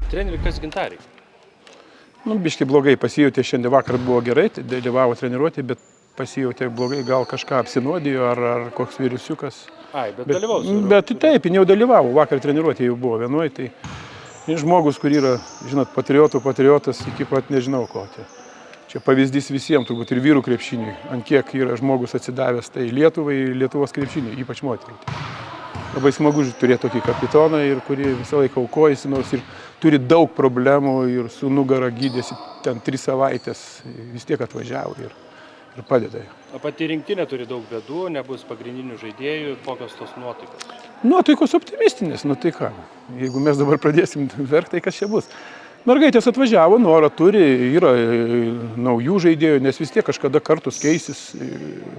Treneri, kas Gintariai? Biškai blogai pasijautė, šiandien vakar buvo gerai, dalyvavo treniruotė, bet pasijautė blogai, gal kažką apsinuodijo ar koks virusiukas. Bet dalyvaus. Bet taip, jau dalyvavo, vakar treniruotė jau buvo vienoj, tai žmogus, kur yra, žinot, patriotas iki pat nežinau ko. Čia pavyzdys visiems, turbūt ir vyrų krepšiniui, ant kiek yra žmogus atsidavęs tai Lietuvai, Lietuvos krepšiniui, ypač moterų. Labai smagu turėti tokį kapitoną, kurį visą laiką aukojasi, nors ir turi daug problemų ir su nugara gydėsi ten 3 savaitės, vis tiek atvažiavo ir padeda. O pati rinktinė turi daug bėdų, nebus pagrindinių žaidėjų, kokios tos nuotaikos? Nuotaikos optimistinės, tai ką, jeigu mes dabar pradėsim verkti, tai kas čia bus. Mergaitės atvažiavo, norą turi, yra naujų žaidėjų, nes vis tiek kažkada kartus keisis,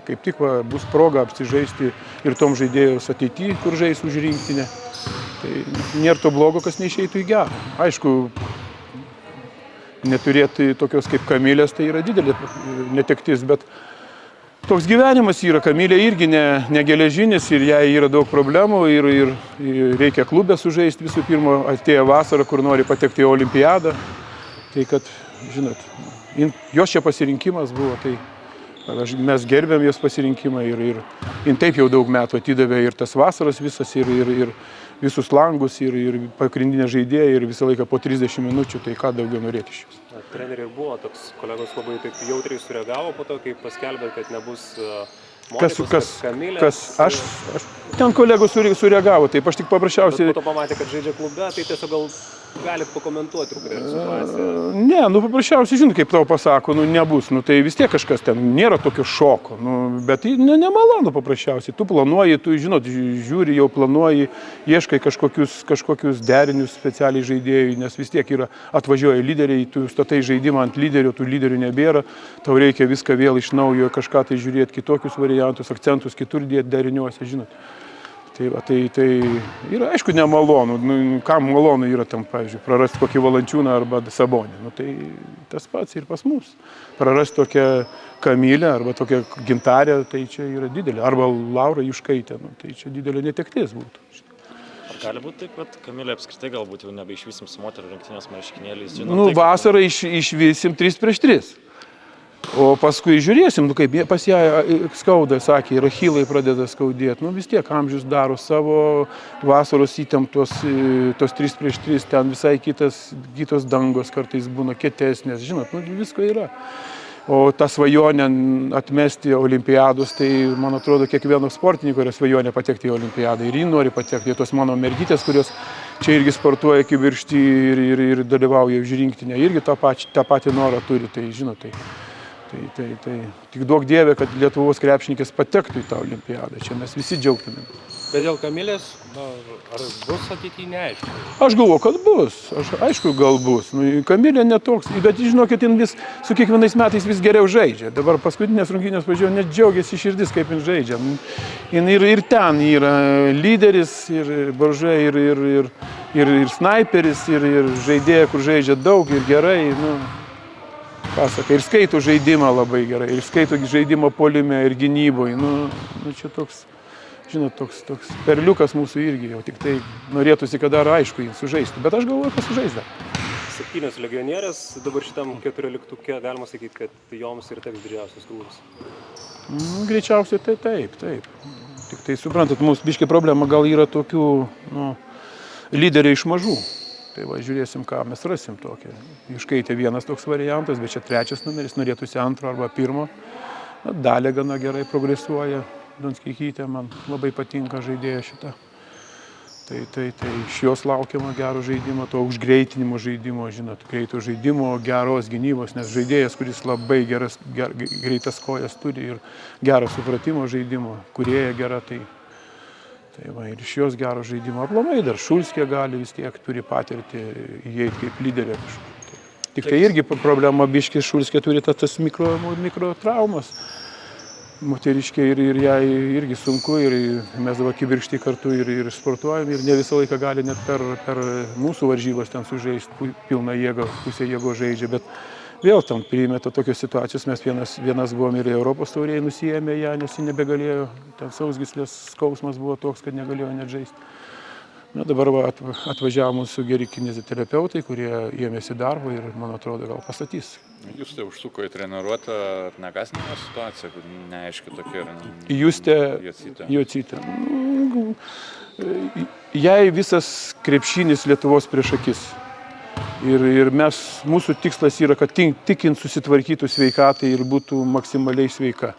kaip tik bus proga apsižaisti ir tom žaidėjus ateityje, kur žais už rinktinę. Tai nėra to blogo, kas neišeitų į gerą. Aišku, neturėti tokios kaip Kamilės, tai yra didelė netektis, bet toks gyvenimas yra. Kamilė irgi ne geležinis ir jai yra daug problemų ir reikia klube sužaisti visų pirma, atėjo vasara, kur nori patekti į olimpiadą. Tai kad, žinot, jos čia pasirinkimas buvo, tai mes gerbėm jos pasirinkimą ir taip jau daug metų atidavė ir tas vasaras visas ir visus langus ir pagrindinę žaidėją ir visą laiką po 30 minučių, tai ką daugiau norėti iš jos. Treneriai buvo toks, kolegos labai taip jautriai sureagavo po to, kai paskelbė, kad nebus Kamilės. Aš ten kolegos sureagavo, taip aš tik paprasčiausiai... Bet po to pamatė, kad žaidžia klube, tai tiesiog gal gali pakomentuoti truputėlį situaciją. Ne, paprasčiausiai, žinai, kaip tau pasako, nebus, tai vis tiek kažkas ten, nėra tokio šoko, bet nemalonu paprasčiausiai. Tu planuoji, tu, žinot, žiūri, jau planuoji, ieškai kažkokius derinius specialiai žaidėjui, nes vis tiek atvažiuoja lyderiai, tu statai žaidimą ant lyderio, tų lyderių nebėra, tau reikia viską vėl iš naujo, kažką tai žiūrėti, kitokius variantus, akcentus kitur dėti deriniuose, žinot. Tai yra, aišku, nemalonu. Kam malonu yra tam, pavyzdžiui, prarasti kokį Valančiūną arba Sabonį. Tai tas pats ir pas mus. Prarasti tokią Kamilę arba tokią Gintarę, tai čia yra didelė. Arba Laura Juškaitė, tai čia didelė netektis būtų. Ar gali būti taip, kad Kamilė apskritai galbūt jau nebeišvysim su moterų rinktinės marškinėliais? Vasarą išvysim 3-3. O paskui žiūrėsim, kaip pas ją skauda, sakė, ir achilai pradeda skaudėti. Vis tiek amžius daro savo, vasaros įtemptos, tos 3-3, ten visai kitos dangos kartais būna kietesnės, žinot, visko yra. O tą svajonę atmesti olimpiadus, tai, man atrodo, kiekvieno sportininko yra svajonė patekti į olimpiadą. Ir ji nori patekti, tos mano mergytės, kurios čia irgi sportuoja kibirkštį ir dalyvauja už rinktinę, irgi tą patį norą turi, tai žinot, Tai tik duok Dieve, kad Lietuvos krepšininkės patektų į tą olimpiadą. Čia mes visi džiaugtumėm. Bet dėl Kamilės, ar bus ateityje, neaišku? Aš galvoju, kad bus. Aišku, gal bus. Kamilė netoks, bet žinokit, jin vis su kiekvienais metais vis geriau žaidžia. Dabar paskutinės rungtynės pažiūrėjau, net džiaugiasi širdis, kaip jin žaidžia. Jin ir ten yra lyderis, ir baržai, ir snaiperis, ir žaidėja, kur žaidžia daug ir gerai. Pasaka, ir skaito žaidimą labai gerai, ir skaito žaidimą puolime ir gynyboje. Čia toks, žinot, toks perliukas mūsų irgi jau, tik tai norėtųsi, kad dar aišku jį sužaistų, bet aš galvoju, kad sužais dar. 7 legionierės, dabar šitam 14-tuke galima sakyti, kad joms ir teks didžiausias krūvis. Greičiausiai tai taip. Tik tai suprantat, mūsų biškai problema gal yra tokių lyderiai iš mažų. Tai žiūrėsim, ką mes rasim tokią. Juškaitė vienas toks variantas, bet čia 3 numeris, norėtųsi 2 arba 1. Dalė gana gerai progresuoja, Donskeikytė, man labai patinka žaidėja šitą. Tai iš jos laukiama gero žaidimo, to užgreitinimo žaidimo, žinot, greito žaidimo, geros gynybos, nes žaidėjas, kuris labai greitas kojas turi ir gerą supratimo žaidimo, kūrėja gera, tai ir iš jos gero žaidimo aplamai dar Šulskė gali vis tiek turi patirti įeiti kaip lyderė kažkur. Tik tai irgi problema biškis Šulskė turi tas mikrotraumas. Moteriškė ir jai irgi sunku ir mes dabar kibirkštį kartu ir sportuojam ir ne visą laiką gali net per mūsų varžybas ten sužaisti pilną jėgą, pusę jėgo žaidžia, bet vėl tam priimeta tokios situacijos, mes vienas buvom ir Europos taurėje nusijėmė ją, nes ji nebegalėjo, ten sausgyslės skausmas buvo toks, kad negalėjo net žaisti. Na, dabar atvažiavo mūsų geri kineziterapeutai, kurie ėmėsi darbo ir, man atrodo, gal pastatys. Jūs tai užsuko į treniruotę, ar negazdino situacija, kad neaiški tokia yra? Justė Jocytė. Jai visas krepšinis Lietuvos prieš akis. Ir mūsų tikslas yra, kad tikint susitvarkytų sveikatai ir būtų maksimaliai sveika.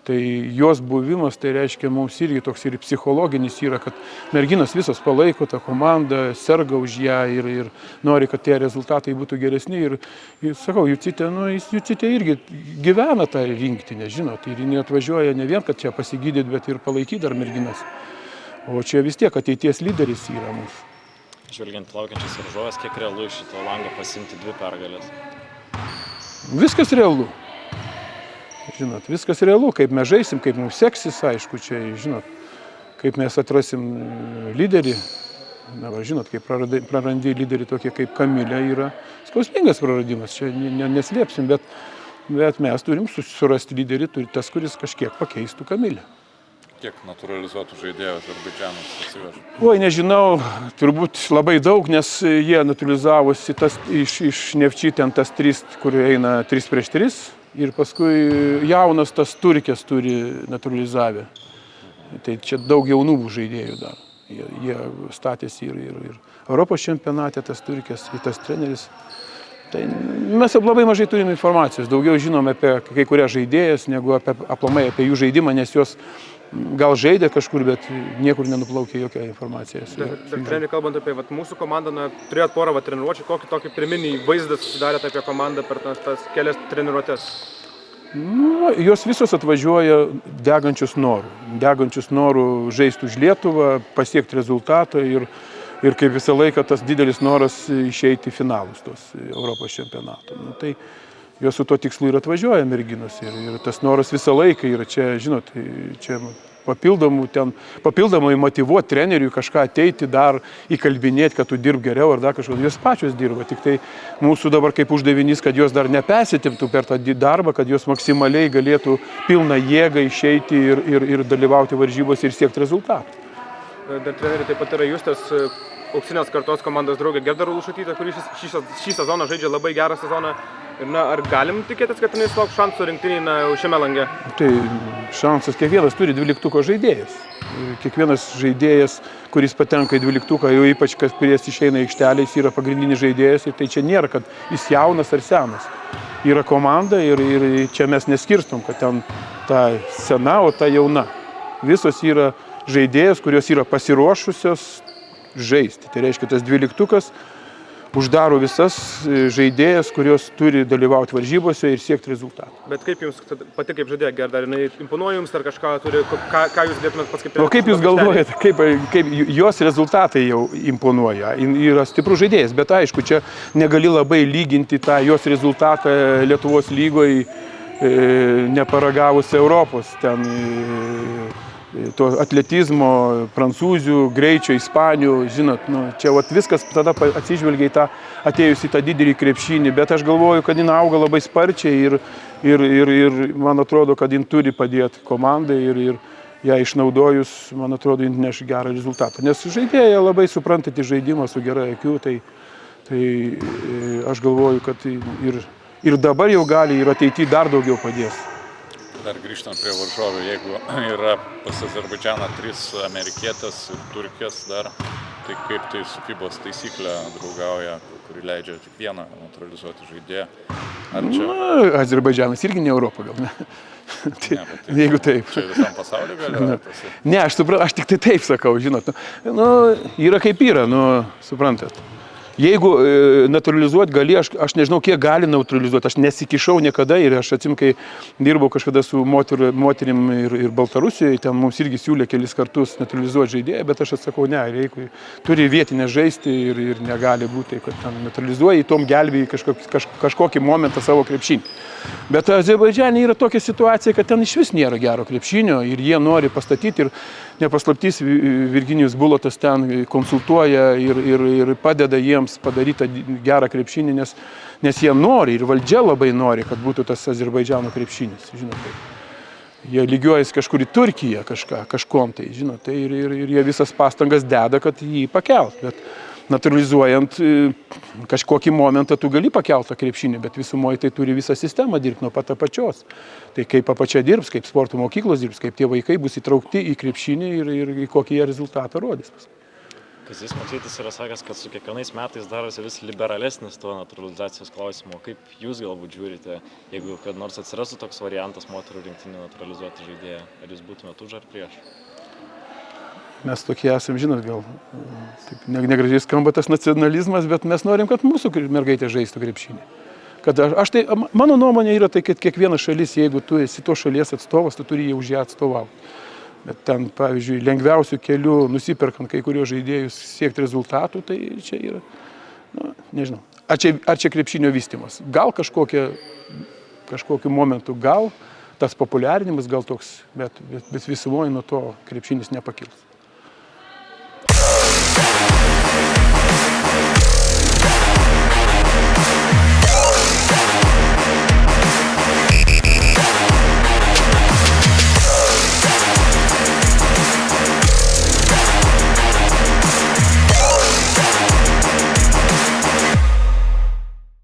Tai jos buvimas, tai reiškia mums irgi toks ir psichologinis yra, kad merginos visos palaiko tą komandą, serga už ją ir nori, kad tie rezultatai būtų geresni. Ir sakau, Jocytė irgi gyvena tą rinktinę, žinot, ir jie atvažiuoja ne vien, kad čia pasigydyti, bet ir palaikyti dar merginas. O čia vis tiek ateities lyderis yra mūsų. Žvelgiant laukiančias varžovės, kiek realu iš šito lango pasimti 2 pergalės? Viskas realu. Žinot, viskas realu, kaip mes žaisim, kaip mums seksis, aišku, čia, žinot, kaip mes atrasim lyderį. Na, va, žinot, kaip prarandi lyderį tokie kaip Kamilė yra skausmingas praradimas, čia neslėpsim, bet mes turim surasti lyderį, tas, kuris kažkiek pakeistų Kamilę. Kiek naturalizuotų žaidėjų Azerbaidžanas atsiveža? Oi, nežinau, turbūt labai daug, nes jie naturalizavosi iš Nefči ten tas 3, kur eina 3 prieš 3. Ir paskui jaunas tas turkės turi naturalizavę. Tai čia daug jaunų žaidėjų dar. Jie statėsi ir Europos čempionate tas turkės, ir tas treneris. Tai mes labai mažai turime informacijos. Daugiau žinome apie kai kurias žaidėjas, negu aplamai apie jų žaidimą, nes jos gal žaidė kažkur, bet niekur nenuplaukė jokia informacija. Dar treneri, kalbant apie mūsų komandą, turėjot porą treniruočių, kokį tokį pirminį vaizdą susidarėte apie komandą per tas kelias treniruotės? Jos visos atvažiuoja degančius norų žaisti už Lietuvą, pasiekti rezultatą ir kaip visą laiką tas didelis noras išeiti į finalus tos Europos čempionato. Tai jos su to tikslu ir atvažiuoja merginos ir tas noras visą laiką yra čia, žinot, čia papildomai motyvuoti treneriui kažką ateiti dar įkalbinėti, kad tu dirb geriau ar dar kažką. Jos pačios dirba, tik tai mūsų dabar kaip uždavinys, kad jos dar nepesitimtų per tą darbą, kad jos maksimaliai galėtų pilną jėgą išeiti ir dalyvauti varžybose ir siekti rezultatų. Dar treneri taip pat yra Justės auksinės kartos komandos draugė Gerda Rulušaitytė, kuri šį sezoną žaidžia labai gerą sezoną. Ir ar galim tikėtis, kad jinai sulauks šansų rinktinėje šiame lange? Tai šansas kiekvienas turi 12 žaidėjas. Kiekvienas žaidėjas, kuris patenka į 12, jau ypač kas prieš išeina aikštelės, yra pagrindinis žaidėjas. Ir tai čia nėra, kad jis jaunas ar senas. Yra komanda ir čia mes neskirstom, kad ten ta sena, o ta jauna. Visos yra žaidėjas, kurios yra pasiruošusios žaisti. Tai reiškia, tas 12 uždaro visas žaidėjas, kurios turi dalyvauti varžybose ir siekti rezultatų. Bet kaip jums pati kaip žaidėja Gerda, ar jinai imponuoja jums, ar kažką turi, ką jūs galėtumėt pasakyti? O kaip jūs galvojate, kaip jos rezultatai jau imponuoja? Yra stiprus žaidėjas, bet aišku, čia negali labai lyginti tą jos rezultatą Lietuvos lygoje neparagavus Europos. Ten to atletizmo, prancūzių, greičio, ispanių, žinot, čia viskas tada atsižvelgia į tą atėjus į tą didelį krepšinį, bet aš galvoju, kad jin auga labai sparčiai ir man atrodo, kad jin turi padėti komandai ir ją išnaudojus, man atrodo, jin neš gerą rezultatą. Nes žaidėja labai suprantanti žaidimą su gera akiu, tai aš galvoju, kad ir dabar jau gali ir ateityje dar daugiau padės. Dar grįžtant prie varžovių, jeigu yra pas Azerbaidžaną 3 amerikietės ir turkės dar, tai kaip tai su FIBOS taisyklė draugauja, kuri leidžia tik vieną neutralizuoti žaidėją? Ar čia... Azerbaidžanas irgi ne Europa, gal ne? Jeigu taip. Čia visam pasauliu galioja? Ne, aš tik tai taip sakau, žinot. Yra kaip yra, suprantat. Jeigu neutralizuoti gali, aš nežinau, kiek gali neutralizuoti, aš nesikišau niekada ir aš atsimenu, kai dirbau kažkada su moterim ir Baltarusijoje, ten mums irgi siūlė kelis kartus neutralizuoti žaidėją, bet aš atsakau, ne, turi vietinę žaisti ir negali būti, kad ten neutralizuoji, tom gelbėjai kažkokį momentą savo krepšinį. Bet Azerbaidžane yra tokia situacija, kad ten iš vis nėra gero krepšinio ir jie nori pastatyti ir nepaslaptys Virginijus Bulotas ten konsultuoja ir padeda jiems padaryti gerą krepšinį, nes jie nori ir valdžia labai nori, kad būtų tas Azerbaidžano krepšinis. Žinot, Jie lygiuojasi kažkur į Turkiją kažkom tai, žinot, tai ir jie visas pastangas deda, kad jį pakelt. Bet naturalizuojant kažkokį momentą tu gali pakelt tą krepšinį, bet visumoje tai turi visą sistemą dirbti nuo pat apačios. Tai kaip apačia dirbs, kaip sporto mokyklos dirbs, kaip tie vaikai bus įtraukti į krepšinį ir kokį jie rezultatą rodys. Kazys Maksvytis yra sakęs, kad su kiekvienais metais darosi vis liberalesnis tuo naturalizacijos klausimu. Kaip jūs galbūt žiūrite, jeigu kad nors atsirastų toks variantas moterų rinktinį naturalizuoti žaidėją, ar jūs būtumėte už ar prieš? Mes tokie esam, žinot, gal taip negražiai skamba tas nacionalizmas, bet mes norim, kad mūsų mergaitė žaistų krepšinį. Mano nuomonė yra tai, kad kiekviena šalis, jeigu tu esi to šalies atstovas, tu turi už ją atstovauti. Bet ten, pavyzdžiui, lengviausių kelių, nusiperkant kai kurios žaidėjus siekti rezultatų, tai čia yra, nežinau, ar čia krepšinio vystymas. Gal kažkokiu momentu, gal tas populiarinimas, gal toks, bet visumoje nuo to krepšinis nepakils.